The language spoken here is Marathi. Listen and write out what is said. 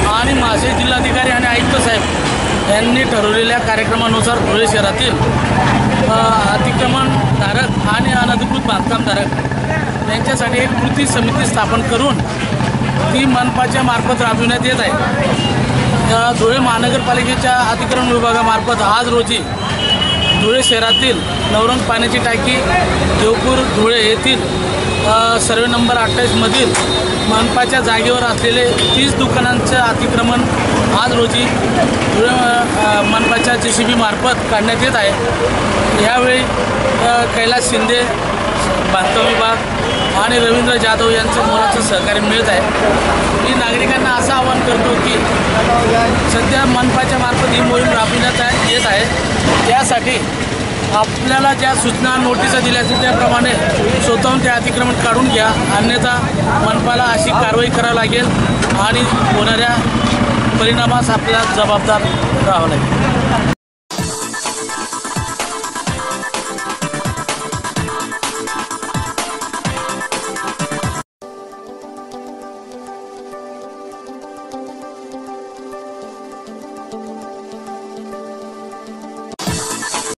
आणि माझे जिल्हाधिकारी आणि आयुक्त साहेब यांनी ठरवलेल्या कार्यक्रमानुसार धुळे शहरातील अतिक्रमणधारक आणि अनधिकृत बांधकामधारक यांच्यासाठी एक कृती समिती स्थापन करून ती मनपाच्या मार्फत राबविण्यात येत आहे। धुळे महानगरपालिकेच्या अतिक्रमण विभागामार्फत आज रोजी धुळे शहरातील नवरंग पाण्याची टाकी देवपूर धुळे येथील सर्वे नंबर 28 मधील मनपाच्या जागेवर असलेले 30 दुकानांचे अतिक्रमण आज रोजी धुळे मनपाच्या JCB मार्फत काढण्यात येत आहे। यावेळी कैलास शिंदे बांधकाम विभाग आणि रवींद्र जाधव यांचं मोलाचं सहकार्य मिळत आहे। मी नागरिकांना असं आवाहन करतो की सध्या मनपाच्या मार्फत ही मोहीम राबविण्यात येत आहे। त्यासाठी आपल्याला ज्या सूचना नोटिसा दिल्या असतील त्याप्रमाणे स्वतःहून ते अतिक्रमण काढून घ्या, अन्यथा मनपाला अशी कारवाई करावी लागेल आणि होणाऱ्या परिणामास आपल्याला जबाबदार राहावं लागेल।